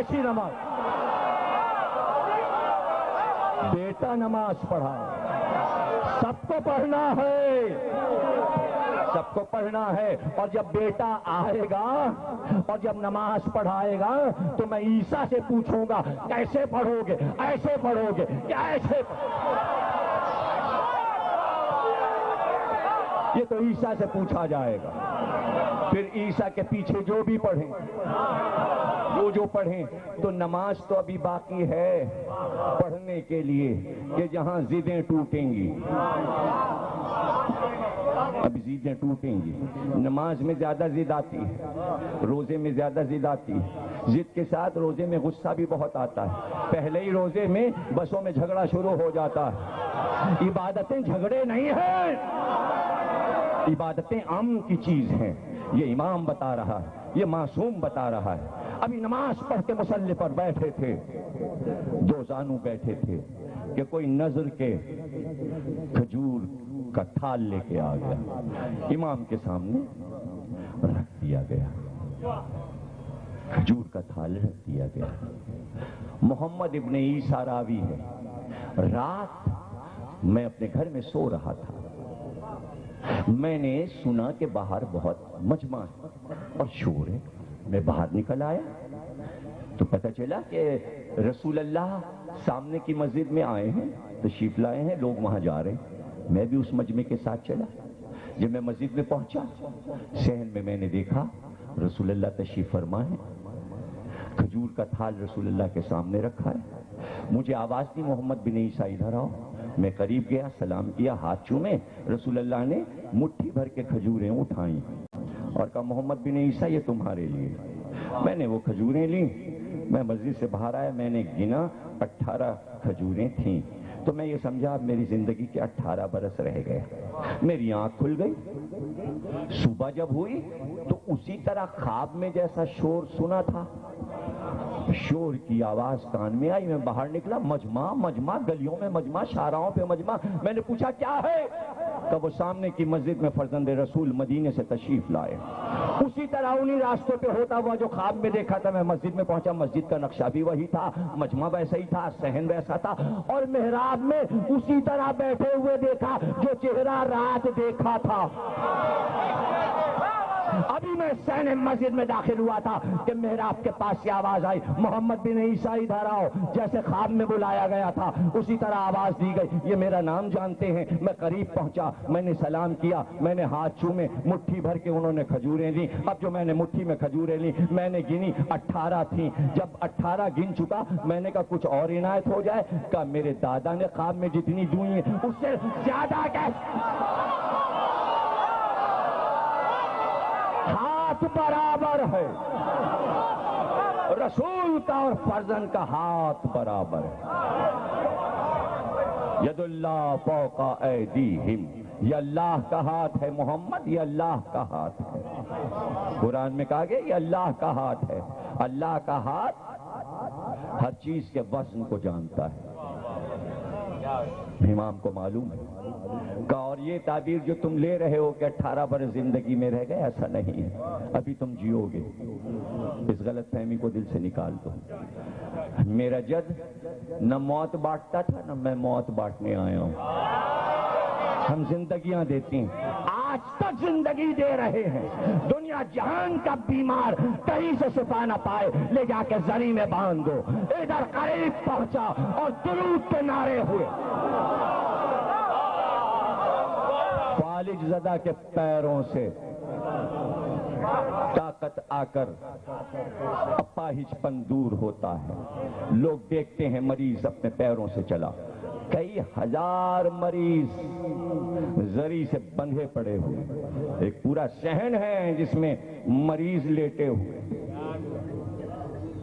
کیسی نماز؟ بیٹا نماز پڑھائے، سب کو پڑھنا ہے، سب کو پڑھنا ہے۔ اور جب بیٹا آئے گا اور جب نماز پڑھائے گا تو میں عیسیٰ سے پوچھوں گا کیسے پڑھو گے، ایسے پڑھو گے یا ایسے یہ تو عیسیٰ سے پوچھا جائے گا۔ پھر عیسیٰ کے پیچھے جو بھی پڑھیں، جو پڑھیں، تو نماز تو ابھی باقی ہے پڑھنے کے لیے کہ جہاں ضدیں ٹوٹیں گی، ابھی ضدیں ٹوٹیں گی۔ نماز میں زیادہ ضد آتی ہے، روزے میں زیادہ ضد آتی ہے، ضد کے ساتھ روزے میں غصہ بھی بہت آتا ہے۔ پہلے ہی روزے میں بسوں میں جھگڑا شروع ہو جاتا ہے۔ عبادتیں جھگڑے نہیں ہیں، عبادتیں امن کی چیز ہیں، یہ امام بتا رہا ہے، یہ معصوم بتا رہا ہے۔ ابھی نماز پڑھ کے مصلی پر بیٹھے تھے، دو زانو بیٹھے تھے کہ کوئی نظر کے کھجور کا تھال لے کے آ گیا، امام کے سامنے رکھ دیا گیا، کھجور کا تھال رکھ دیا گیا۔ محمد ابن عیسیٰ راوی ہے، رات میں اپنے گھر میں سو رہا تھا، میں نے سنا کہ باہر بہت مجمع ہے اور شور ہے۔ میں باہر نکل آیا تو پتہ چلا کہ رسول اللہ سامنے کی مسجد میں آئے ہیں، تشریف لائے ہیں، لوگ وہاں جا رہے ہیں۔ میں بھی اس مجمع کے ساتھ چلا۔ جب میں مسجد میں پہنچا، صحن میں نے دیکھا رسول اللہ تشریف فرما ہے، کھجور کا تھال رسول اللہ کے سامنے رکھا ہے۔ مجھے آواز دی محمد بن عیسیٰ ادھر آؤ۔ میں قریب گیا، سلام کیا، ہاتھ چومے۔ رسول اللہ نے مٹھی بھر کے کھجوریں اٹھائیں اور کہا محمد بن عیسیٰ یہ تمہارے لیے۔ میں نے وہ کھجوریں لیں، میں مسجد سے باہر آیا، میں نے گنا 18 کھجوریں تھیں۔ تو میں یہ سمجھا اب میری زندگی کے 18 برس رہ گئے۔ میری آنکھ کھل گئی۔ صبح جب ہوئی تو اسی طرح خواب میں جیسا شور سنا تھا، شور کی آواز کان میں آئی۔ میں باہر نکلا، مجمع گلیوں میں مجمع، شاہراہوں پہ مجمع۔ میں نے پوچھا کیا ہے؟ کہ وہ سامنے کی مسجد میں فرزند رسول مدینے سے تشریف لائے۔ اسی طرح انہی راستوں پہ ہوتا ہوا جو خواب میں دیکھا تھا۔ میں مسجد میں پہنچا، مسجد کا نقشہ بھی وہی تھا، مجمع ویسا ہی تھا، صحن ویسا تھا، اور محراب میں اسی طرح بیٹھے ہوئے دیکھا جو چہرہ رات دیکھا تھا۔ ابھی میں صحن مسجد میں داخل ہوا تھا کہ محراب کے پاس سے آواز آئی محمد بن عیسیٰ ادھر آؤ۔ جیسے خواب میں بلایا گیا تھا اسی طرح آواز دی گئی۔ یہ میرا نام جانتے ہیں۔ میں قریب پہنچا، میں نے سلام کیا، میں نے ہاتھ چومے، مٹھی بھر کے انہوں نے کھجوریں لی۔ اب جو میں نے مٹھی میں کھجوریں لی میں نے گنی، 18 تھیں۔ جب 18 گن چکا میں نے کہا کچھ اور عنایت ہو جائے۔ کہا میرے دادا نے خواب میں جتنی دوئی ہیں اس سے زیادہ ہاتھ برابر ہے، رسول کا اور فرزند کا ہاتھ برابر ہے۔ ید اللہ فوق ایدیہم، یہ اللہ کا ہاتھ ہے محمد، یہ اللہ کا ہاتھ ہے۔ قرآن میں کہا گیا یہ اللہ کا ہاتھ ہے۔ اللہ کا ہاتھ ہر چیز کے وزن کو جانتا ہے، امام کو معلوم ہے۔ اور یہ تعبیر جو تم لے رہے ہو کہ 18 برس زندگی میں رہ گئے، ایسا نہیں ہے، ابھی تم جیو گے۔ اس غلط فہمی کو دل سے نکال دو۔ میرا جد نہ موت بانٹتا تھا نہ میں موت بانٹنے آیا ہوں۔ ہم زندگیاں دیتی ہیں، آج تک زندگی دے رہے ہیں۔ دنیا جہان کا بیمار کہیں سے شفا نہ پائے، لے جا کے زری میں باندھ دو۔ ادھر قریب پہنچا اور درود کے نعرے ہوئے۔ فالج زدہ کے پیروں سے طاقت آ کر اپاہج پن دور ہوتا ہے۔ لوگ دیکھتے ہیں مریض اپنے پیروں سے چلا، کئی ہزار مریض زری سے بندھے پڑے ہوئے، ایک پورا صحن ہے جس میں مریض لیٹے ہوئے،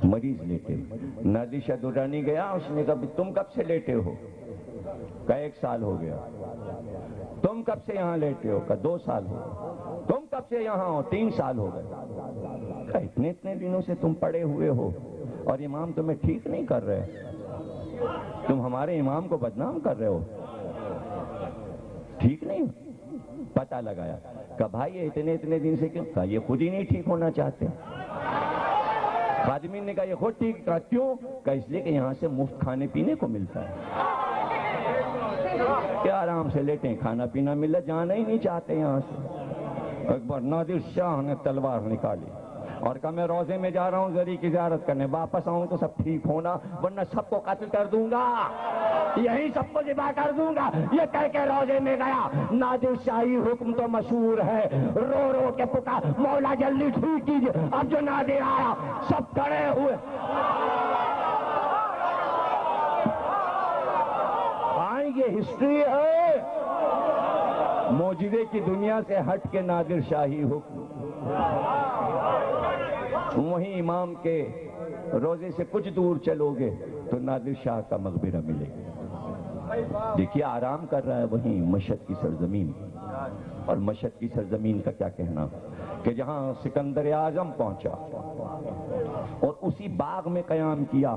مریض لیٹے ہوئے۔ نادشہ درانی گیا، اس نے کہا تم کب سے لیٹے ہو؟ کہا 1 سال ہو گیا۔ تم کب سے یہاں لیٹے ہو؟ کہا 2 سال ہو۔ تم کب سے یہاں ہو؟ 3 سال ہو گئے۔ کہا اتنے دنوں سے تم پڑے ہوئے ہو اور امام تمہیں ٹھیک نہیں کر رہے، تم ہمارے امام کو بدنام کر رہے ہو، ٹھیک نہیں پتہ لگایا۔ کہا بھائی اتنے دن سے کیوں؟ کہا یہ خود ہی نہیں ٹھیک ہونا چاہتے۔ خادمین نے کہا یہ خود ٹھیک، کہا کیوں؟ کہا اس لیے کہ یہاں سے مفت کھانے پینے کو ملتا ہے، کہ آرام سے لیٹیں، کھانا پینا مل، جانا ہی نہیں چاہتے یہاں سے۔ اکبر نادر شاہ نے تلوار نکالی اور کہا میں روزے میں جا رہا ہوں زری کی زیارت کرنے، واپس آؤں تو سب ٹھیک ہونا ورنہ سب کو قتل کر دوں گا، یہی سب کو ذبح کر دوں گا، یہ کہہ کے روزے میں گیا۔ نادر شاہی حکم تو مشہور ہے، رو رو کے پکار مولا جلدی ٹھیک کیجئے۔ اب جو نادر آیا سب کھڑے ہوئے، یہ ہسٹری ہے، معجزے کی دنیا سے ہٹ کے نادر شاہی حکم۔ وہیں امام کے روزے سے کچھ دور چلو گے تو نادر شاہ کا مقبرہ ملے گا۔ دیکھیے آرام کر رہا ہے وہیں مشہد کی سرزمین، اور مشہد کی سرزمین کا کیا کہنا کہ جہاں سکندر اعظم پہنچا اور اسی باغ میں قیام کیا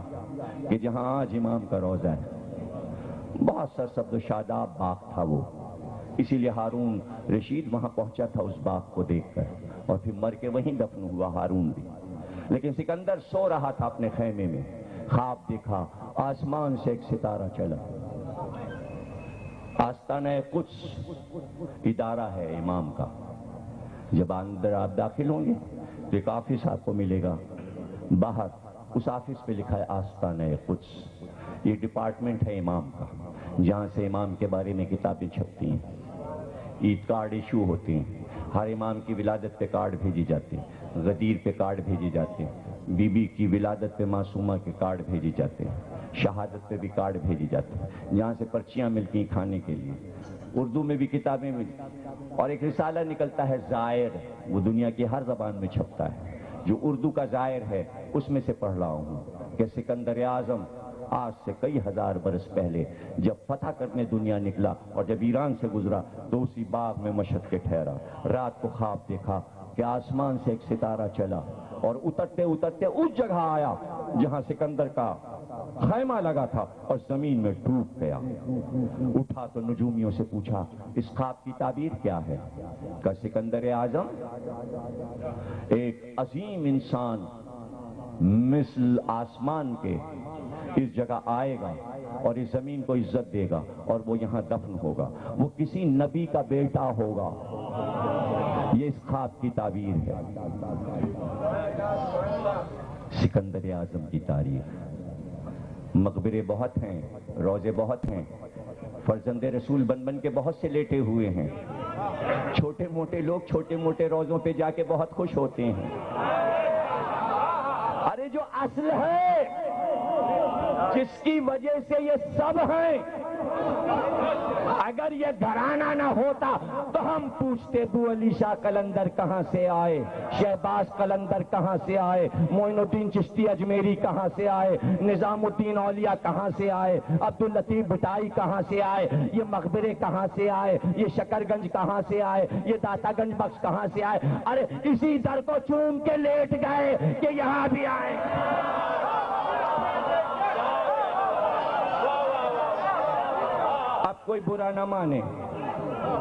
کہ جہاں آج امام کا روزہ ہے۔ بہت سرسبز و شاداب باغ تھا وہ، اسی لیے ہارون رشید وہاں پہنچا تھا اس باغ کو دیکھ کر، اور پھر مر کے وہیں دفن ہوا ہارون بھی۔ لیکن سکندر سو رہا تھا اپنے خیمے میں، خواب دیکھا آسمان سے ایک ستارہ چلا۔ آستانہ قدس ادارہ ہے امام کا، جب اندر آپ داخل ہوں گے تو ایک آفس آپ کو ملے گا، باہر اس آفس پہ لکھا ہے آستانہ قدس۔ یہ ڈپارٹمنٹ ہے امام کا، جہاں سے امام کے بارے میں کتابیں چھپتی ہیں، عید کارڈ ایشو ہوتے ہیں، ہر امام کی ولادت پہ کارڈ بھیجی جاتے ہیں، غدیر پہ کارڈ بھیجے جاتے ہیں، بی بی کی ولادت پہ معصومہ کے کارڈ بھیجے جاتے ہیں، شہادت پہ بھی کارڈ بھیجے جاتے ہیں، جہاں سے پرچیاں ملتی ہیں کھانے کے لیے، اردو میں بھی کتابیں ملتی، اور ایک رسالہ نکلتا ہے زائر، وہ دنیا کی ہر زبان میں چھپتا ہے۔ جو اردو کا زائر ہے اس میں سے پڑھ رہا ہوں کہ سکندر اعظم آج سے کئی ہزار برس پہلے جب فتح کرنے دنیا نکلا اور جب ایران سے گزرا تو اسی باغ میں مشہد کے ٹھہرا۔ رات کو خواب دیکھا کہ آسمان سے ایک ستارہ چلا اور اترتے اترتے اس جگہ آیا جہاں سکندر کا خیمہ لگا تھا اور زمین میں ڈوب گیا۔ اٹھا تو نجومیوں سے پوچھا اس خواب کی تعبیر کیا ہے؟ کہ سکندر اعظم ایک عظیم انسان مثل آسمان کے اس جگہ آئے گا اور اس زمین کو عزت دے گا اور وہ یہاں دفن ہوگا، وہ کسی نبی کا بیٹا ہوگا۔ یہ اس خواب کی تعبیر ہے۔ سکندر اعظم کی تاریخ، مقبرے بہت ہیں، روزے بہت ہیں، فرزند رسول بن بن کے بہت سے لیٹے ہوئے ہیں، چھوٹے موٹے لوگ چھوٹے موٹے روزوں پہ جا کے بہت خوش ہوتے ہیں۔ ارے جو اصل ہے جس کی وجہ سے یہ سب ہیں، اگر یہ گھرانہ نہ ہوتا تو ہم پوچھتے ابو علی شاہ قلندر کہاں سے آئے، شہباز قلندر کہاں سے آئے، معین الدین چشتی اجمیری کہاں سے آئے، نظام الدین اولیاء کہاں سے آئے، عبداللطیف بھٹائی کہاں سے آئے، یہ مقبرے کہاں سے آئے، یہ شکر گنج کہاں سے آئے، یہ داتا گنج بخش کہاں سے آئے۔ ارے اسی در کو چوم کے لیٹ گئے کہ یہاں بھی آئے۔ اب کوئی برا نہ مانے،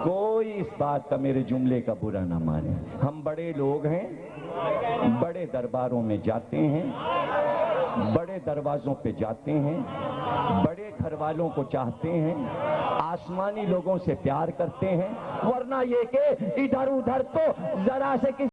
کوئی اس بات کا میرے جملے کا برا نہ مانے، ہم بڑے لوگ ہیں، بڑے درباروں میں جاتے ہیں، بڑے دروازوں پہ جاتے ہیں، بڑے گھر والوں کو چاہتے ہیں، آسمانی لوگوں سے پیار کرتے ہیں، ورنہ یہ کہ ادھر ادھر تو ذرا سے